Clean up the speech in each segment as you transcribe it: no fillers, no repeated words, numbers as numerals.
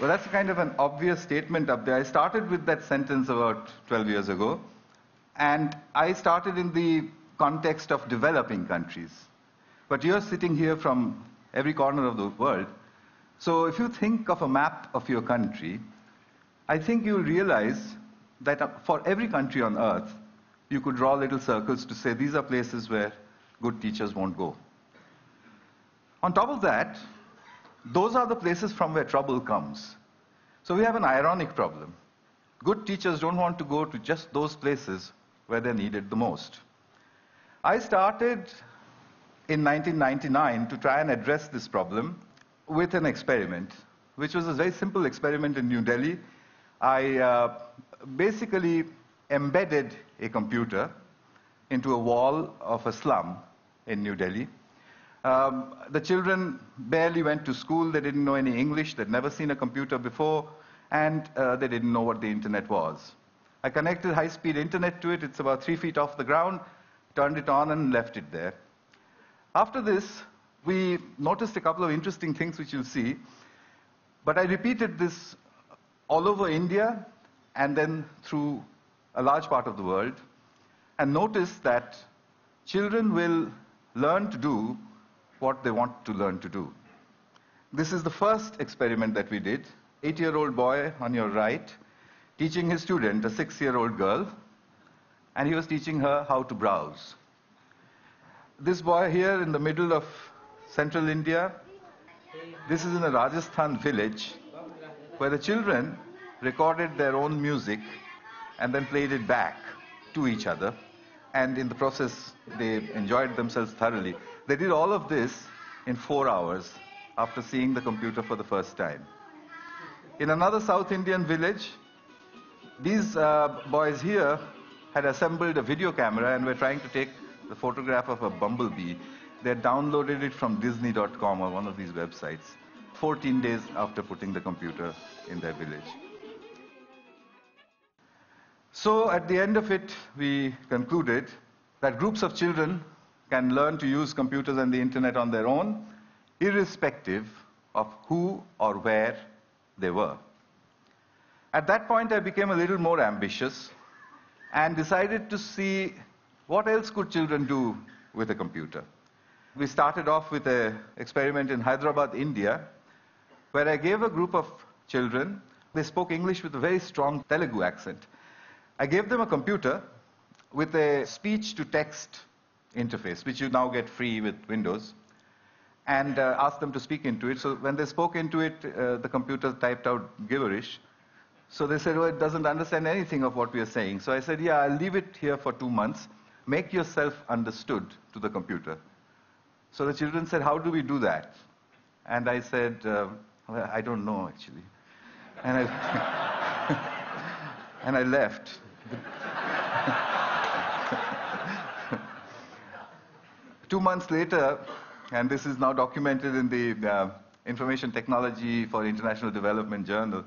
Well, that's kind of an obvious statement up there. I started with that sentence about 12 years ago, and I started in the context of developing countries. But you're sitting here from every corner of the world. So if you think of a map of your country, I think you'll realize that for every country on earth, you could draw little circles to say these are places where good teachers won't go. On top of that, those are the places from where trouble comes. So we have an ironic problem. Good teachers don't want to go to just those places where they're needed the most. I started in 1999 to try and address this problem with an experiment, which was a very simple experiment in New Delhi. I basically embedded a computer into a wall of a slum in New Delhi. The children barely went to school, they didn't know any English, they'd never seen a computer before, and they didn't know what the internet was. I connected high-speed internet to it, it's about 3 feet off the ground, turned it on and left it there. After this, we noticed a couple of interesting things which you'll see, but I repeated this all over India and then through a large part of the world, and noticed that children will learn to do what they want to learn to do. This is the first experiment that we did. 8-year-old boy on your right, teaching his student, a 6-year-old girl, and he was teaching her how to browse. This boy here in the middle of central India, this is in a Rajasthan village where the children recorded their own music and then played it back to each other. And in the process, they enjoyed themselves thoroughly. They did all of this in 4 hours after seeing the computer for the first time. In another South Indian village, these boys here had assembled a video camera and were trying to take the photograph of a bumblebee. They had downloaded it from Disney.com or one of these websites 14 days after putting the computer in their village. So at the end of it, we concluded that groups of children can learn to use computers and the internet on their own, irrespective of who or where they were. At that point, I became a little more ambitious and decided to see what else could children do with a computer. We started off with an experiment in Hyderabad, India, where I gave a group of children, they spoke English with a very strong Telugu accent. I gave them a computer with a speech-to-text interface, which you now get free with Windows, and asked them to speak into it. So when they spoke into it, the computer typed out gibberish. So they said, oh, it doesn't understand anything of what we are saying. So I said, yeah, I'll leave it here for 2 months. Make yourself understood to the computer. So the children said, how do we do that? And I said, well, I don't know, actually. And and I left. 2 months later, and this is now documented in the Information Technology for International Development Journal,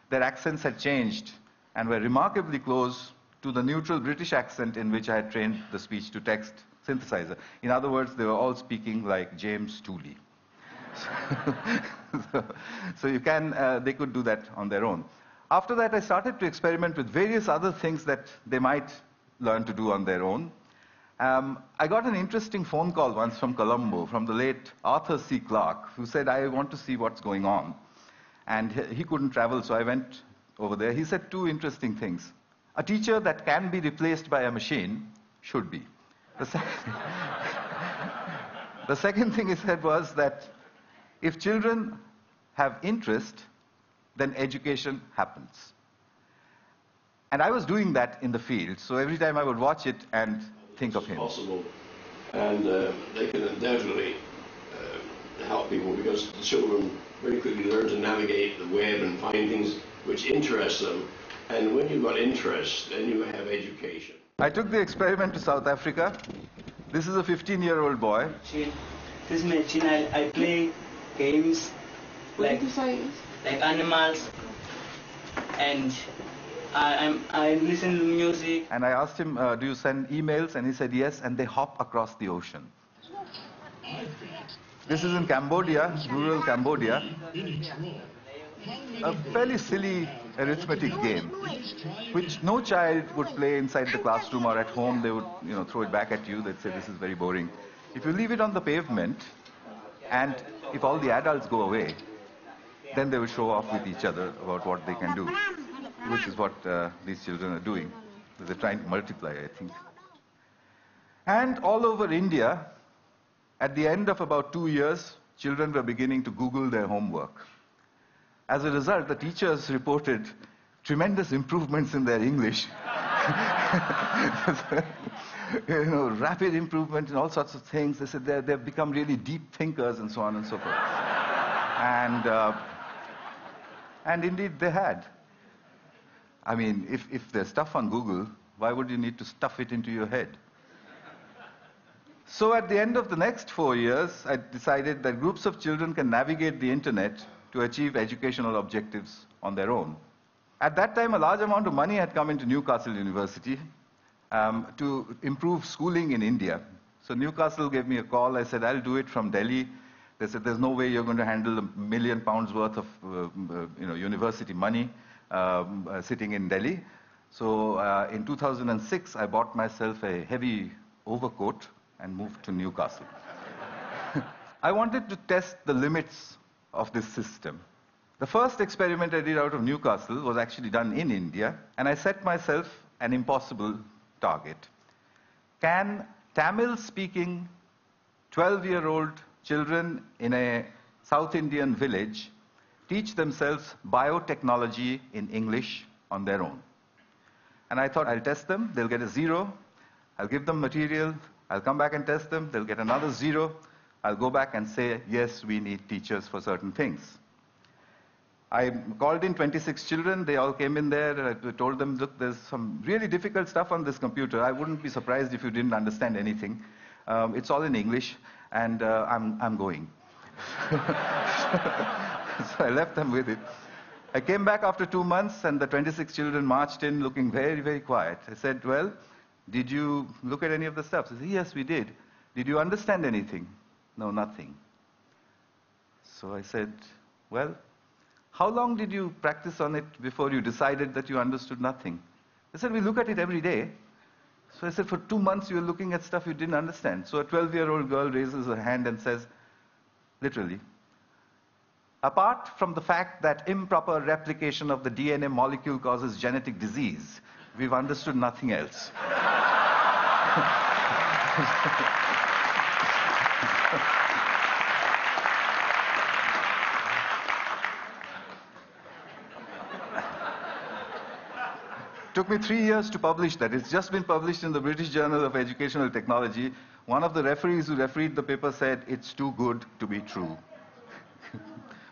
their accents had changed and were remarkably close to the neutral British accent in which I had trained the speech-to-text synthesizer. In other words, they were all speaking like James Tooley. So you can, they could do that on their own. After that, I started to experiment with various other things that they might learn to do on their own. I got an interesting phone call once from Colombo, from the late Arthur C. Clarke, who said, I want to see what's going on. And he couldn't travel, so I went over there. He said 2 interesting things. A teacher that can be replaced by a machine should be. The second thing he said was that if children have interest, then education happens. And I was doing that in the field, so every time I would watch it and think of him. Possible, and they can undoubtedly help people, because the children very quickly learn to navigate the web and find things which interest them. And when you've got interest, then you have education. I took the experiment to South Africa. This is a 15-year-old boy. This is my chin. I play games like animals, and I listen to music. And I asked him, do you send emails? And he said yes, and they hop across the ocean. This is in Cambodia, rural Cambodia. a fairly silly arithmetic game, which no child would play inside the classroom or at home. They would, throw it back at you. They'd say, this is very boring. If you leave it on the pavement, and if all the adults go away, then they will show off with each other about what they can do, which is what these children are doing. They're trying to multiply, I think. And all over India, at the end of about 2 years, children were beginning to Google their homework. As a result, the teachers reported tremendous improvements in their English. Rapid improvement in all sorts of things. They said they've become really deep thinkers and so on and so forth. And indeed they had. I mean, if there's stuff on Google, why would you need to stuff it into your head? So at the end of the next 4 years, I decided that groups of children can navigate the internet to achieve educational objectives on their own. At that time, a large amount of money had come into Newcastle University to improve schooling in India. So Newcastle gave me a call. I said, I'll do it from Delhi. They said, there's no way you're going to handle £1 million worth of university money sitting in Delhi. So in 2006, I bought myself a heavy overcoat and moved to Newcastle. I wanted to test the limits of this system. The first experiment I did out of Newcastle was actually done in India, and I set myself an impossible target. Can Tamil-speaking 12-year-old children in a South Indian village teach themselves biotechnology in English on their own? And I thought, I'll test them, they'll get a 0, I'll give them material, I'll come back and test them, they'll get another 0, I'll go back and say, yes, we need teachers for certain things. I called in 26 children, they all came in there, I told them, look, there's some really difficult stuff on this computer. I wouldn't be surprised if you didn't understand anything. It's all in English, and I'm going. So I left them with it. I came back after 2 months, and the 26 children marched in looking very, very quiet. I said, well, did you look at any of the stuff? They said, yes, we did. Did you understand anything? No, nothing. So I said, well, how long did you practice on it before you decided that you understood nothing? They said, we look at it every day. So I said, for 2 months you were looking at stuff you didn't understand. So a 12-year-old girl raises her hand and says, literally, apart from the fact that improper replication of the DNA molecule causes genetic disease, we've understood nothing else. Took me 3 years to publish that. It's just been published in the British Journal of Educational Technology. One of the referees who refereed the paper said, it's too good to be true,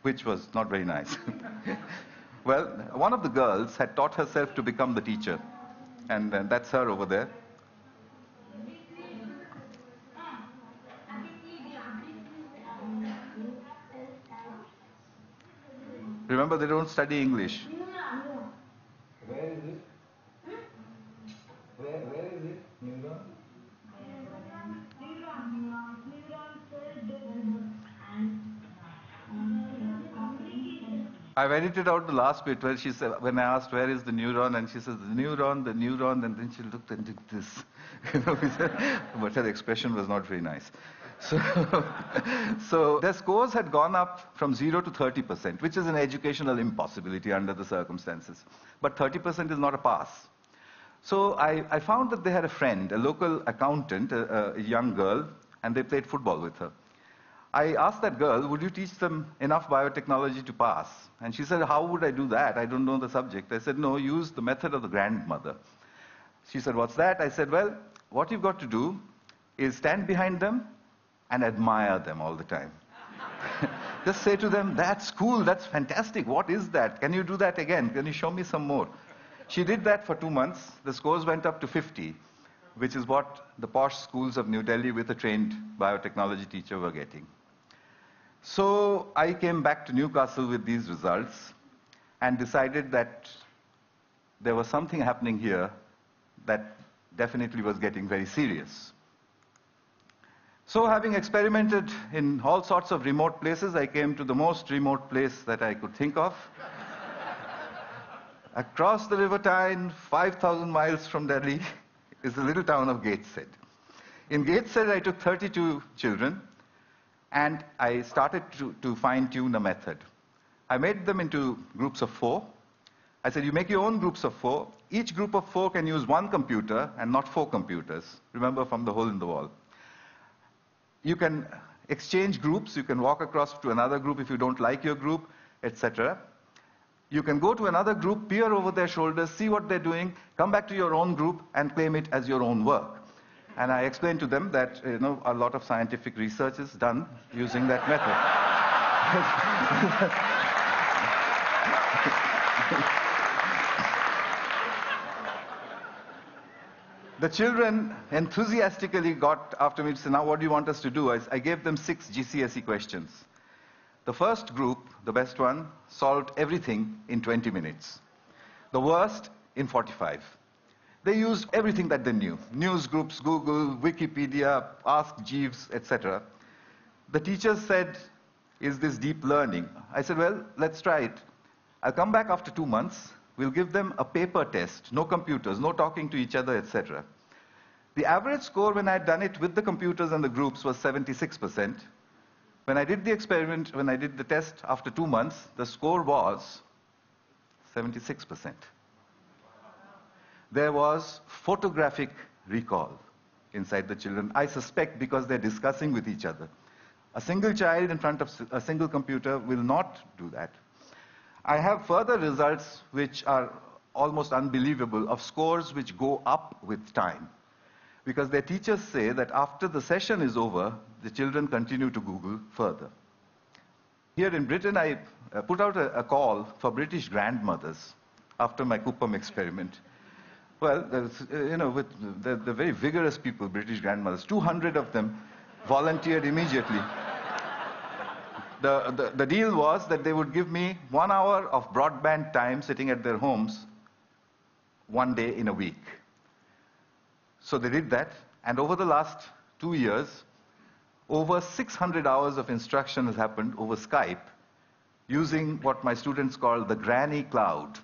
which was not very nice. Well, one of the girls had taught herself to become the teacher, and that's her over there. Remember, they don't study English. Where is it? Where is it? Neuron? I've edited out the last bit where she said, when I asked where is the neuron, and she says, the neuron, and then she looked and did this. But her expression was not very nice. So their scores had gone up from 0 to 30%, which is an educational impossibility under the circumstances. But 30% is not a pass. So I found that they had a friend, a local accountant, a young girl, and they played football with her. I asked that girl, would you teach them enough biotechnology to pass? And she said, how would I do that? I don't know the subject. I said, no, use the method of the grandmother. She said, what's that? I said, well, what you've got to do is stand behind them and admire them all the time. Just say to them, that's cool, that's fantastic, what is that? Can you do that again? Can you show me some more? She did that for 2 months. The scores went up to 50, which is what the posh schools of New Delhi with a trained biotechnology teacher were getting. So I came back to Newcastle with these results and decided that there was something happening here that definitely was getting very serious. So having experimented in all sorts of remote places, I came to the most remote place that I could think of. Across the River Tyne, 5,000 miles from Delhi, is the little town of Gateshead. In Gateshead, I took 32 children, and I started to fine-tune a method. I made them into groups of 4. I said, you make your own groups of 4. Each group of 4 can use 1 computer and not 4 computers. Remember, from the hole in the wall. You can exchange groups. You can walk across to another group if you don't like your group, etc. You can go to another group, peer over their shoulders, see what they're doing, come back to your own group and claim it as your own work. And I explained to them that a lot of scientific research is done using that method. The children enthusiastically got after me to say, now what do you want us to do? I gave them 6 GCSE questions. The first group, the best one, solved everything in 20 minutes. The worst, in 45. They used everything that they knew. News groups, Google, Wikipedia, Ask Jeeves, etc. The teachers said, is this deep learning? I said, well, let's try it. I'll come back after 2 months. We'll give them a paper test, no computers, no talking to each other, etc. The average score when I had done it with the computers and the groups was 76%. When I did the experiment, when I did the test after 2 months, the score was 76%. There was photographic recall inside the children. I suspect because they're discussing with each other. A single child in front of a single computer will not do that. I have further results which are almost unbelievable of scores which go up with time. Because their teachers say that after the session is over, the children continue to Google further. Here in Britain, I put out a call for British grandmothers after my Kuppam experiment. Well, with the very vigorous people, British grandmothers, 200 of them volunteered immediately. The deal was that they would give me 1 hour of broadband time sitting at their homes 1 day in a week. So they did that, and over the last 2 years, over 600 hours of instruction has happened over Skype using what my students call the granny cloud.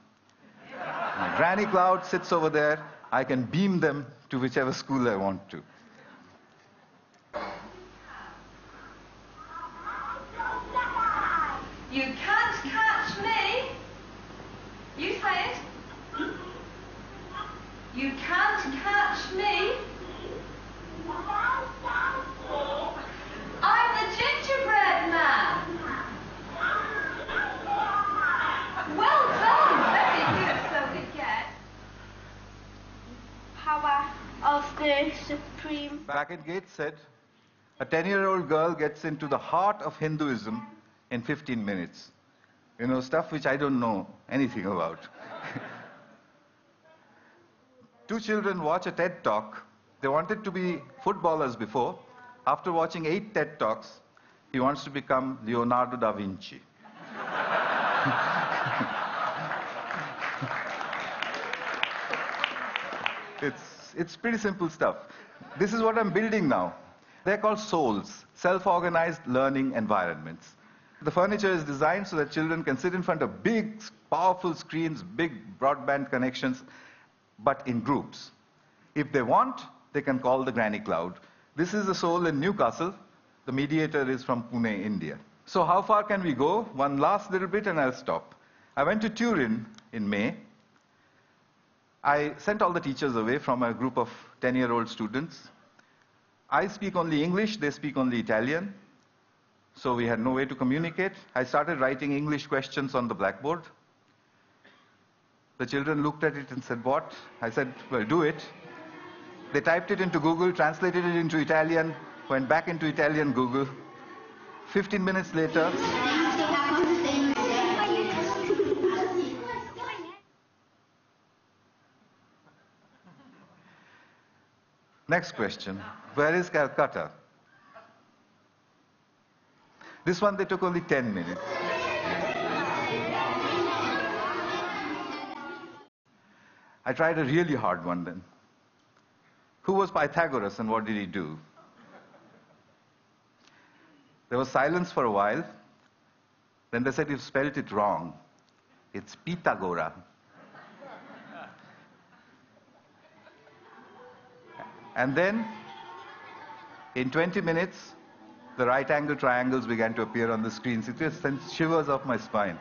My granny cloud sits over there. I can beam them to whichever school I want to. You can't catch me. You say it. You can't catch me. I'm the gingerbread man. Well done. Very good. So we get power of the Supreme. Back at Gateshead, a 10-year-old girl gets into the heart of Hinduism in 15 minutes. Stuff which I don't know anything about. 2 children watch a TED Talk. They wanted to be footballers before. After watching 8 TED Talks, he wants to become Leonardo da Vinci. It's pretty simple stuff. This is what I'm building now. They're called souls, self-organized learning environments. The furniture is designed so that children can sit in front of big, powerful screens, big broadband connections, but in groups. If they want, they can call the granny cloud. This is a soul in Newcastle. The mediator is from Pune, India. So how far can we go? One last little bit and I'll stop. I went to Turin in May. I sent all the teachers away from a group of 10-year-old students. I speak only English, they speak only Italian. So we had no way to communicate. I started writing English questions on the blackboard. The children looked at it and said, what? I said, well, do it. They typed it into Google, translated it into Italian, went back into Italian Google. 15 minutes later, next question, where is Calcutta? This one they took only 10 minutes. I tried a really hard one then. Who was Pythagoras and what did he do? There was silence for a while. Then they said, "You've spelled it wrong. It's Pitagora." And then, in 20 minutes, the right-angle triangles began to appear on the screens. It just sent shivers up my spine.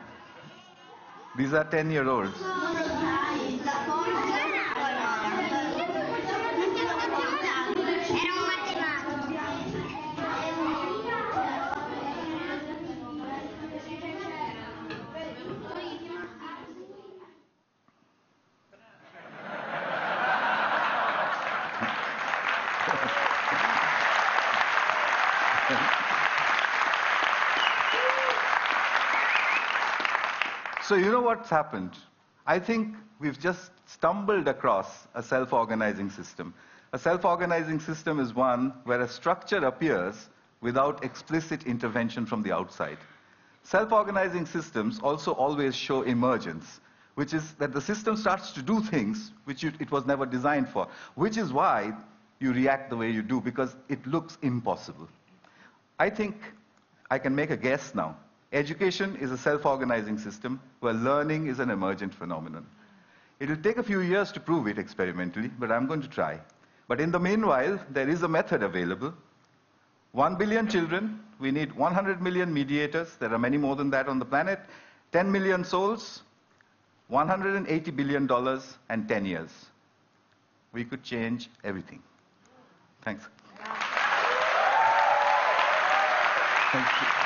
These are 10-year-olds. So you know what's happened? I think we've just stumbled across a self-organizing system. A self-organizing system is one where a structure appears without explicit intervention from the outside. Self-organizing systems also always show emergence, which is that the system starts to do things which it was never designed for, which is why you react the way you do, because it looks impossible. I think I can make a guess now. Education is a self-organizing system where learning is an emergent phenomenon. It will take a few years to prove it experimentally, but I'm going to try. But in the meanwhile, there is a method available. 1 billion children, we need 100 million mediators, there are many more than that on the planet, 10 million souls, $180 billion, and 10 years. We could change everything. Thanks. Thank you.